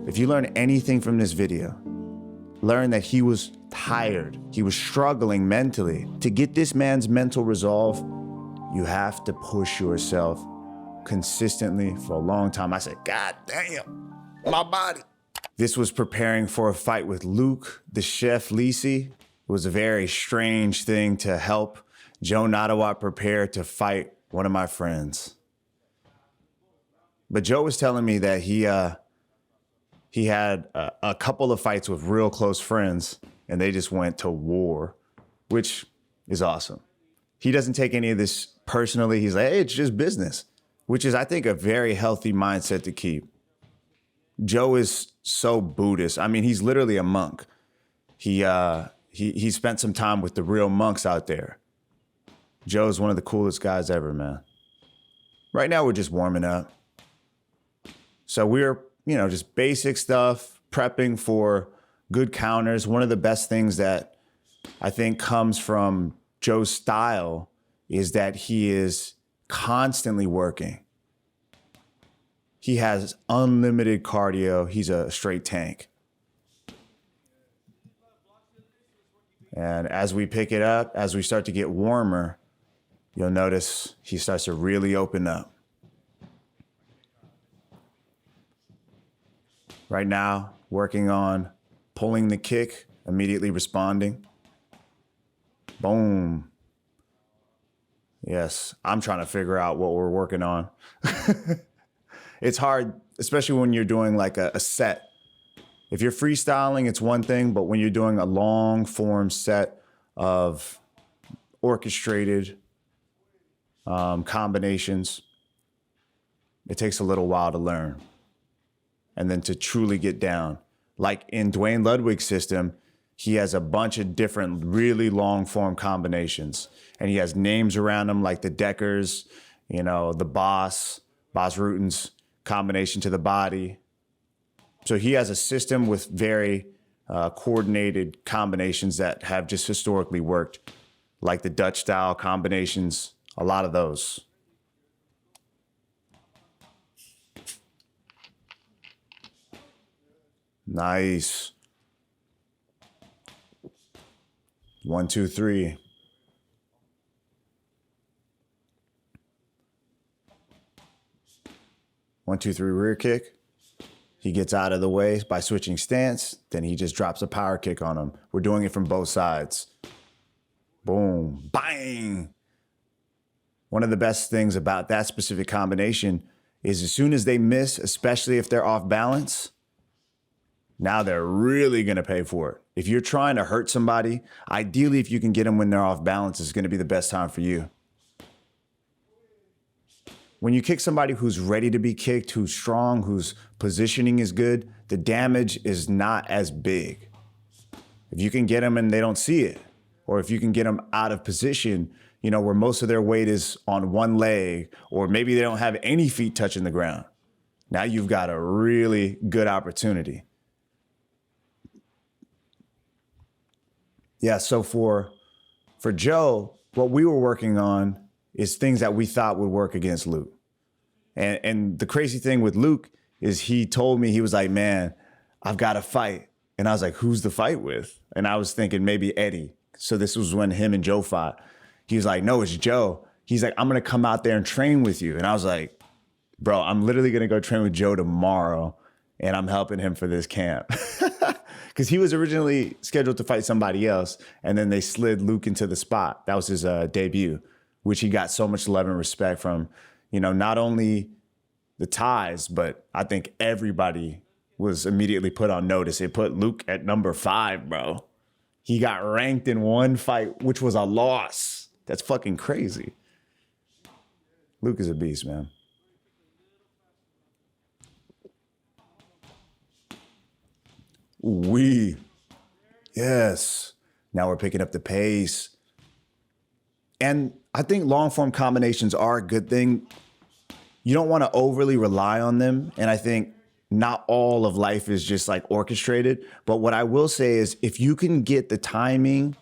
If you learn anything from this video, learn that he was tired. He was struggling mentally. To get this man's mental resolve, you have to push yourself consistently for a long time. I said, God damn, my body. This was preparing for a fight with Luke, the chef Lisi. It was a very strange thing to help Joe Nattawutt prepare to fight one of my friends. But Joe was telling me that he had a couple of fights with real close friends, and they just went to war, which is awesome. He doesn't take any of this personally. He's like, hey, it's just business, which is, I think, a very healthy mindset to keep. Joe is so Buddhist. I mean, he's literally a monk. He spent some time with the real monks out there. Joe's one of the coolest guys ever, man. Right now, we're just warming up. So we're, just basic stuff, prepping for good counters. One of the best things that I think comes from Joe's style is that he is constantly working. He has unlimited cardio. He's a straight tank. And as we pick it up, as we start to get warmer, you'll notice he starts to really open up. Right now, working on pulling the kick, immediately responding. Boom. Yes, I'm trying to figure out what we're working on. It's hard, especially when you're doing like a set. If you're freestyling, it's one thing, but when you're doing a long form set of orchestrated combinations, it takes a little while to learn. And then to truly get down. Like in Dwayne Ludwig's system, he has a bunch of different really long form combinations. And he has names around them like the Deckers, the Boss Ruten's combination to the body. So he has a system with very coordinated combinations that have just historically worked, like the Dutch style combinations, a lot of those. Nice. 1, 2, 3. One, two, three, rear kick. He gets out of the way by switching stance. Then he just drops a power kick on him. We're doing it from both sides. Boom, bang. One of the best things about that specific combination is as soon as they miss, especially if they're off balance, now they're really going to pay for it. If you're trying to hurt somebody, ideally, if you can get them when they're off balance, it's going to be the best time for you. When you kick somebody who's ready to be kicked, who's strong, whose positioning is good, the damage is not as big. If you can get them and they don't see it, or if you can get them out of position, where most of their weight is on one leg, or maybe they don't have any feet touching the ground, now you've got a really good opportunity. Yeah, so for Joe, what we were working on is things that we thought would work against Luke. And the crazy thing with Luke is he told me, he was like, man, I've got to fight. And I was like, who's the fight with? And I was thinking maybe Eddie. So this was when him and Joe fought. He was like, no, it's Joe. He's like, I'm going to come out there and train with you. And I was like, bro, I'm literally going to go train with Joe tomorrow. And I'm helping him for this camp. Because he was originally scheduled to fight somebody else. And then they slid Luke into the spot. That was his debut, which he got so much love and respect from, not only the ties, but I think everybody was immediately put on notice. It put Luke at number 5, bro. He got ranked in one fight, which was a loss. That's fucking crazy. Luke is a beast, man. Yes. Now we're picking up the pace. And I think long form combinations are a good thing. You don't want to overly rely on them. And I think not all of life is just like orchestrated. But what I will say is if you can get the timing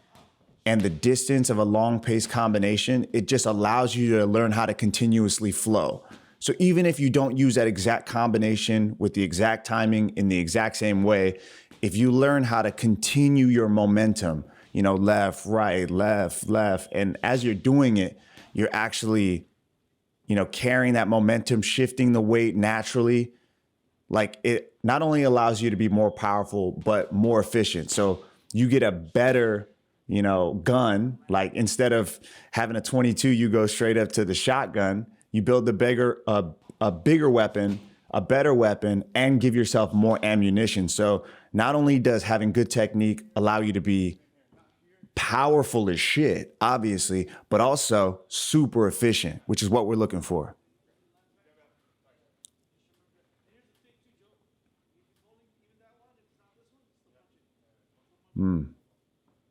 and the distance of a long pace combination, it just allows you to learn how to continuously flow. So even if you don't use that exact combination with the exact timing in the exact same way, if you learn how to continue your momentum, left, right, left, left, and as you're doing it, you're actually, carrying that momentum, shifting the weight naturally, like it not only allows you to be more powerful, but more efficient. So you get a better, gun. Like instead of having a 22, you go straight up to the shotgun. You build a bigger weapon, a better weapon, and give yourself more ammunition. So not only does having good technique allow you to be powerful as shit, obviously, but also super efficient, which is what we're looking for.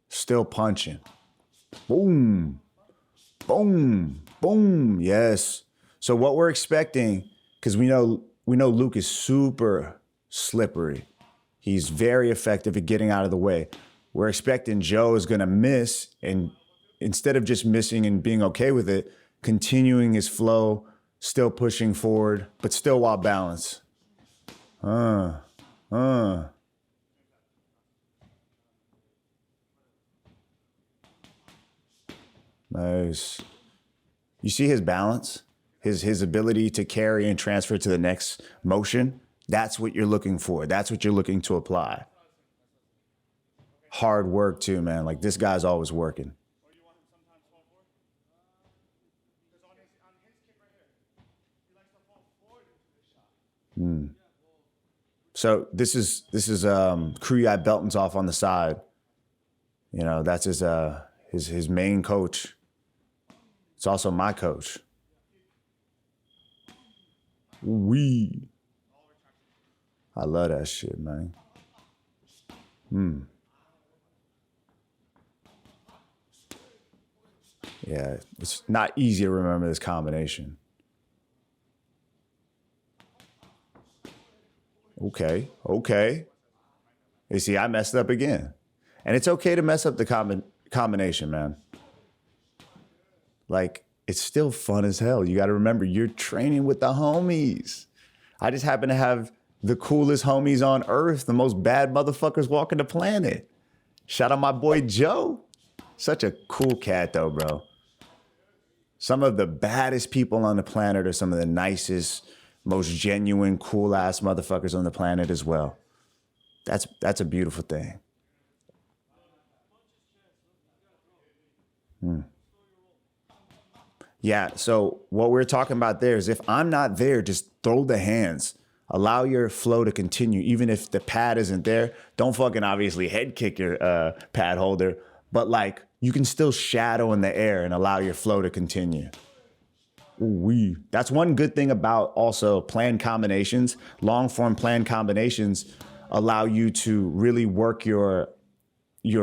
Still punching. Boom, boom, boom. Yes. So what we're expecting, because we know Luke is super slippery. He's very effective at getting out of the way. We're expecting Joe is going to miss, and instead of just missing and being okay with it, continuing his flow, still pushing forward, but still while balanced. Nice. You see his balance, his ability to carry and transfer to the next motion? That's what you're looking for. That's what you're looking to apply. Hard work too, man. Like this guy's always working. So this is Kruyai Belton's off on the side. That's his main coach. It's also my coach. I love that shit, man. Yeah, it's not easy to remember this combination. Okay. You see, I messed up again. And it's okay to mess up the combination, man. Like, it's still fun as hell. You got to remember, you're training with the homies. I just happen to have the coolest homies on earth, the most bad motherfuckers walking the planet. Shout out my boy Joe. Such a cool cat, though, bro. Some of the baddest people on the planet are some of the nicest, most genuine, cool-ass motherfuckers on the planet as well. That's a beautiful thing. Yeah, so what we're talking about there is if I'm not there, just throw the hands. Allow your flow to continue, even if the pad isn't there. Don't fucking obviously head kick your pad holder, but like you can still shadow in the air and allow your flow to continue. Ooh-wee. That's one good thing about also planned combinations. Long form planned combinations allow you to really work your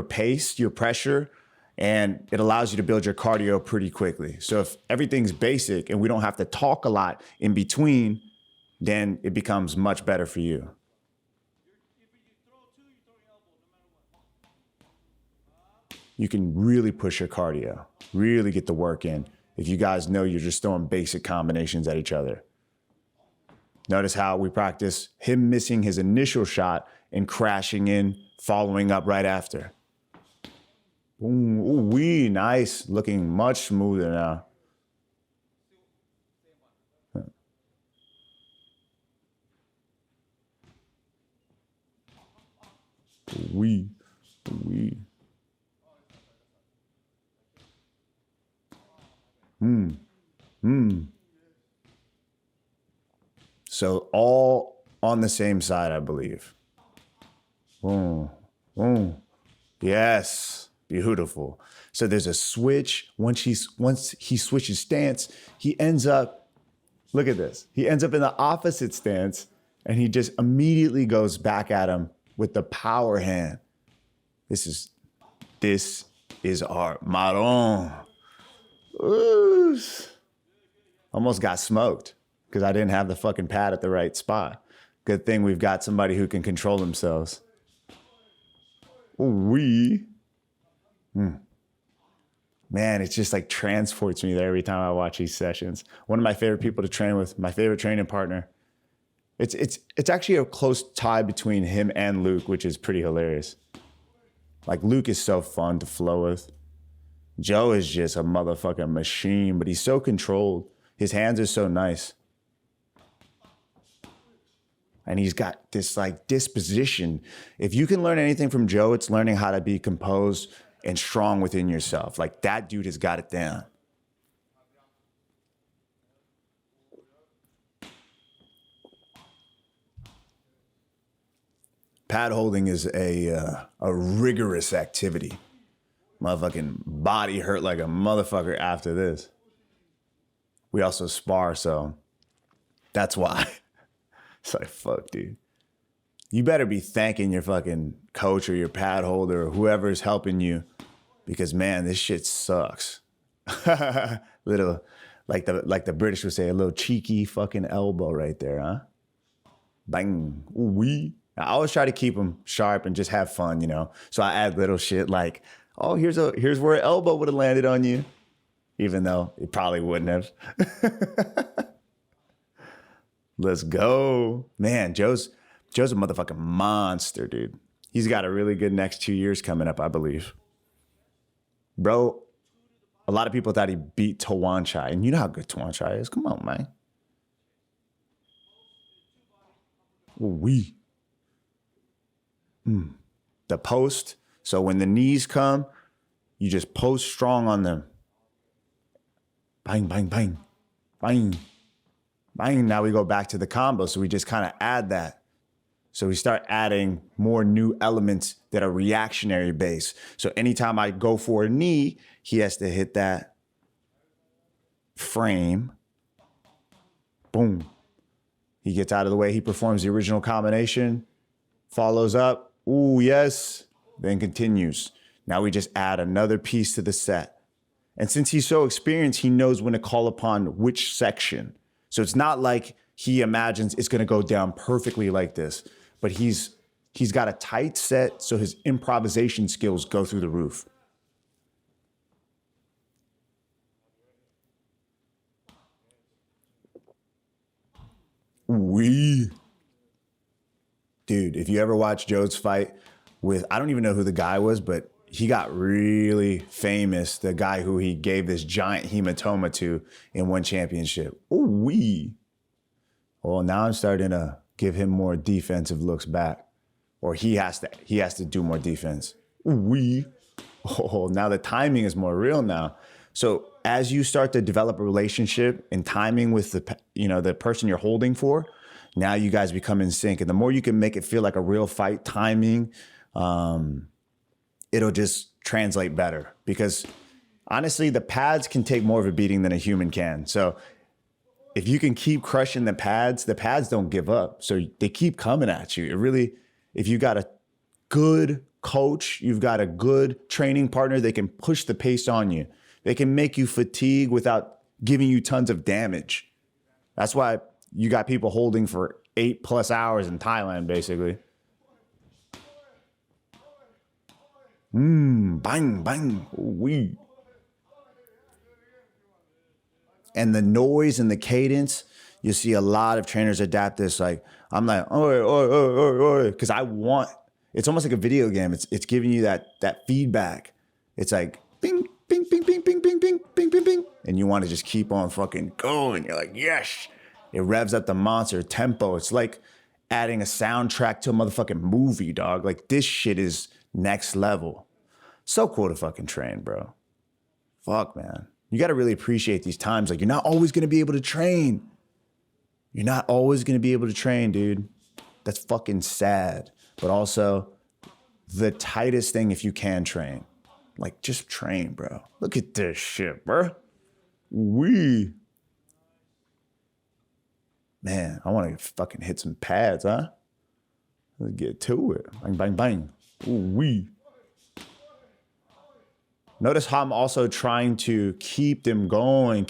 pace, your pressure, and it allows you to build your cardio pretty quickly. So if everything's basic and we don't have to talk a lot in between, then it becomes much better for you. You can really push your cardio, really get the work in if you guys know you're just throwing basic combinations at each other. Notice how we practice him missing his initial shot and crashing in, following up right after. Ooh, nice. Looking much smoother now. Wee. So all on the same side, I believe. Yes, beautiful. So there's a switch. Once he switches stance, he ends up, look at this. He ends up in the opposite stance and he just immediately goes back at him with the power hand. This is our marron. Ooh. Almost got smoked because I didn't have the fucking pad at the right spot. Good thing we've got somebody who can control themselves. Man, it just like transports me there every time I watch these sessions. One of my favorite people to train with, my favorite training partner. It's actually a close tie between him and Luke, which is pretty hilarious. Like Luke is so fun to flow with. Joe is just a motherfucking machine, but he's so controlled. His hands are so nice. And he's got this like disposition. If you can learn anything from Joe, it's learning how to be composed and strong within yourself. Like that dude has got it down. Pad holding is a rigorous activity. Motherfucking body hurt like a motherfucker after this. We also spar, so that's why. It's like, fuck, dude. You better be thanking your fucking coach or your pad holder or whoever is helping you, because man, this shit sucks. Little, like the British would say, a little cheeky fucking elbow right there, huh? Bang, ooh wee. I always try to keep them sharp and just have fun, you know. So I add little shit like, oh, here's where an elbow would have landed on you, even though it probably wouldn't have. Let's go, man. Joe's a motherfucking monster, dude. He's got a really good next 2 years coming up, I believe. Bro, a lot of people thought he beat Tawanchai, and you know how good Tawanchai is. Come on, man. Ooh-wee. The post. So when the knees come, you just post strong on them. Bang, bang, bang, bang, bang. Now we go back to the combo. So we just kind of add that. So we start adding more new elements that are reactionary based. So anytime I go for a knee, he has to hit that frame. Boom. He gets out of the way. He performs the original combination, follows up. Ooh, yes. Then continues. Now we just add another piece to the set. And since he's so experienced, he knows when to call upon which section. So it's not like he imagines it's going to go down perfectly like this, but he's got a tight set, so his improvisation skills go through the roof. Wee. Dude, if you ever watch Joe's fight with, I don't even know who the guy was, but he got really famous, the guy who he gave this giant hematoma to in one championship. Ooh wee. Well, now I'm starting to give him more defensive looks back, or he has to do more defense. Ooh wee. Oh, now the timing is more real now. So as you start to develop a relationship and timing with the person you're holding for, now you guys become in sync. And the more you can make it feel like a real fight, timing, it'll just translate better. Because honestly, the pads can take more of a beating than a human can. So if you can keep crushing the pads don't give up. So they keep coming at you. It really, if you got a good coach, you've got a good training partner, they can push the pace on you. They can make you fatigue without giving you tons of damage. That's why you got people holding for 8+ hours in Thailand, basically. Bang, bang, wee. And the noise and the cadence, you see a lot of trainers adapt this. Like, I'm like, oi, oi, oi, oi, oi, because it's almost like a video game. It's giving you that feedback. It's like, bing, bing, bing, bing, bing, bing, bing, bing, bing, bing. And you want to just keep on fucking going. You're like, yes. It revs up the monster tempo. It's like adding a soundtrack to a motherfucking movie, dog. Like, this shit is next level. So cool to fucking train, bro. Fuck, man. You got to really appreciate these times. Like, you're not always going to be able to train. You're not always going to be able to train, dude. That's fucking sad. But also the tightest thing if you can train. Like, just train, bro. Look at this shit, bro. Wee. Man, I want to fucking hit some pads, huh? Let's get to it. Bang, bang, bang. Ooh, wee. Notice how I'm also trying to keep them going.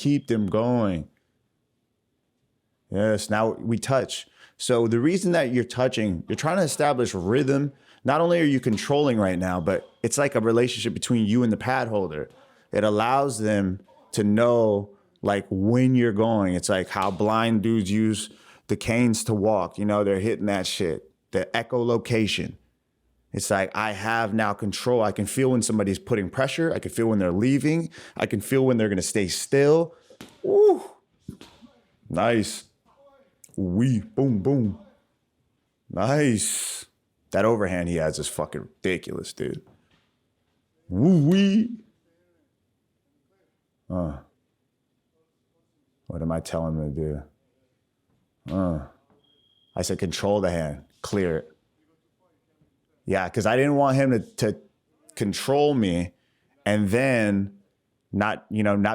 Yes, now we touch. So the reason that you're touching, you're trying to establish rhythm. Not only are you controlling right now, but it's like a relationship between you and the pad holder. It allows them to know like when you're going. It's like how blind dudes use the canes to walk. You know, they're hitting that shit. The echolocation. It's like I have now control. I can feel when somebody's putting pressure. I can feel when they're leaving. I can feel when they're gonna stay still. Ooh, nice. Wee, boom, boom. Nice. That overhand he has is fucking ridiculous, dude. Woo wee. What am I telling him to do? I said control the hand, clear it. Yeah, because I didn't want him to control me and then not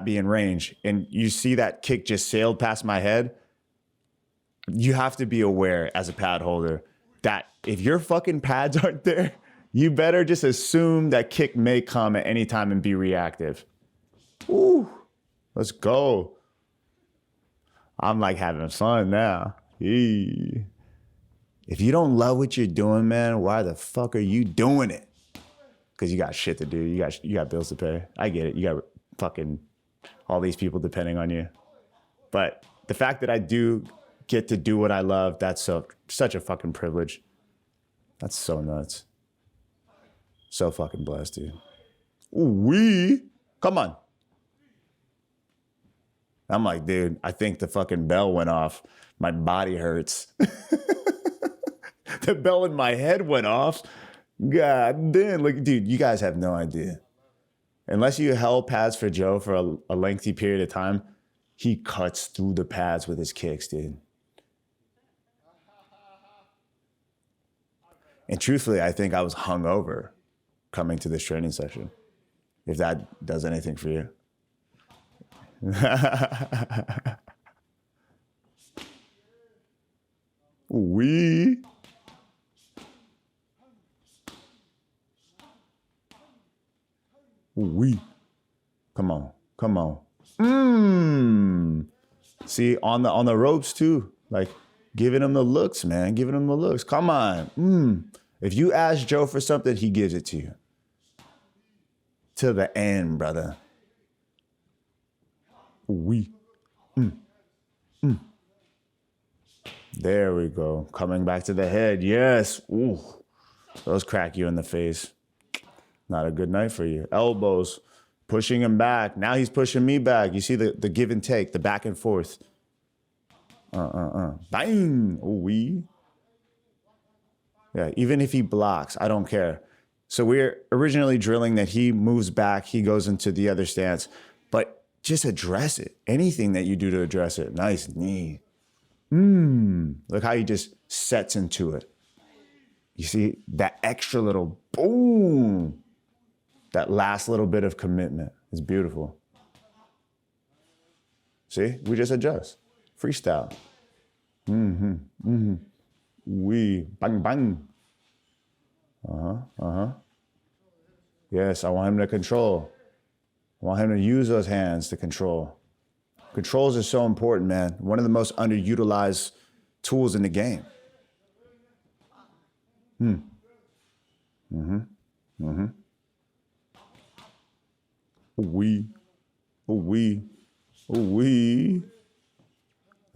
be in range. And you see that kick just sailed past my head. You have to be aware as a pad holder that if your fucking pads aren't there, you better just assume that kick may come at any time and be reactive. Ooh, let's go. I'm like having fun now. Eee. If you don't love what you're doing, man, why the fuck are you doing it? Because you got shit to do. You got bills to pay. I get it. You got fucking all these people depending on you. But the fact that I do get to do what I love, that's such a fucking privilege. That's so nuts. So fucking blessed, dude. Ooh-wee. Come on. I'm like, dude, I think the fucking bell went off. My body hurts. The bell in my head went off. God damn. Like, dude, you guys have no idea. Unless you held pads for Joe for a lengthy period of time, he cuts through the pads with his kicks, dude. And truthfully, I think I was hungover coming to this training session, if that does anything for you. Wee. Wee. Come on. Come on. See, on the ropes too, like giving him the looks, man. Giving him the looks. Come on. If you ask Joe for something, he gives it to you. To the end, brother. Wee. There we go. Coming back to the head. Yes. Ooh. Those crack you in the face. Not a good night for you. Elbows. Pushing him back. Now he's pushing me back. You see the give and take, the back and forth. Bang. Ooh, wee. Yeah, even if he blocks, I don't care. So we're originally drilling that he moves back, he goes into the other stance, but just address it. Anything that you do to address it. Nice knee. Look how he just sets into it. You see that extra little boom. That last little bit of commitment is beautiful. See, we just adjust. Freestyle. We bang bang. Yes, I want him to control. I want him to use those hands to control. Controls are so important, man. One of the most underutilized tools in the game. We.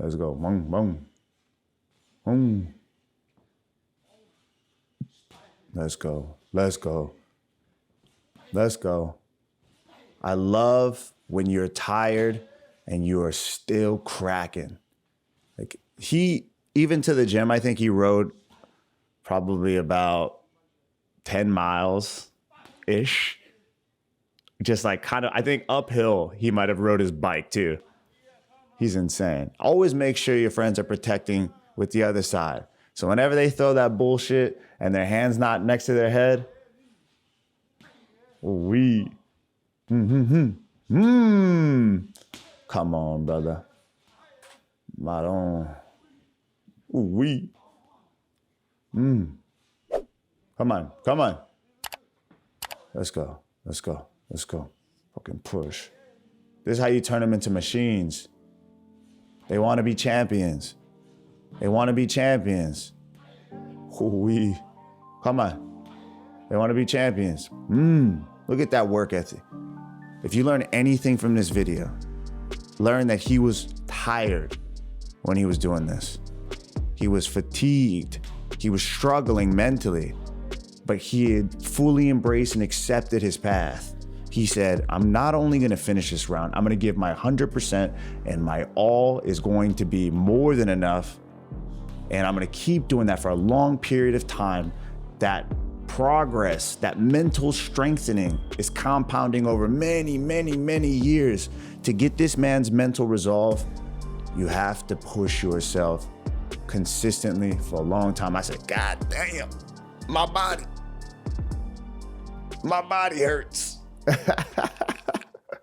Let's go. Boom. Let's go. I love when you're tired and you are still cracking. Like even to the gym, I think he rode probably about 10 miles-ish. Just like kind of, I think uphill, he might have rode his bike too. He's insane. Always make sure your friends are protecting with the other side. So whenever they throw that bullshit and their hand's not next to their head, Come on, brother. Maron. Come on. Let's go. Fucking push. This is how you turn them into machines. They want to be champions. Come on. They want to be champions. Look at that work ethic. If you learn anything from this video, learn that he was tired when he was doing this. He was fatigued. He was struggling mentally, but he had fully embraced and accepted his path. He said, I'm not only gonna finish this round, I'm gonna give my 100%, and my all is going to be more than enough. And I'm gonna keep doing that for a long period of time. That progress, that mental strengthening is compounding over many, many, many years. To get this man's mental resolve, you have to push yourself consistently for a long time. I said, God damn, my body hurts.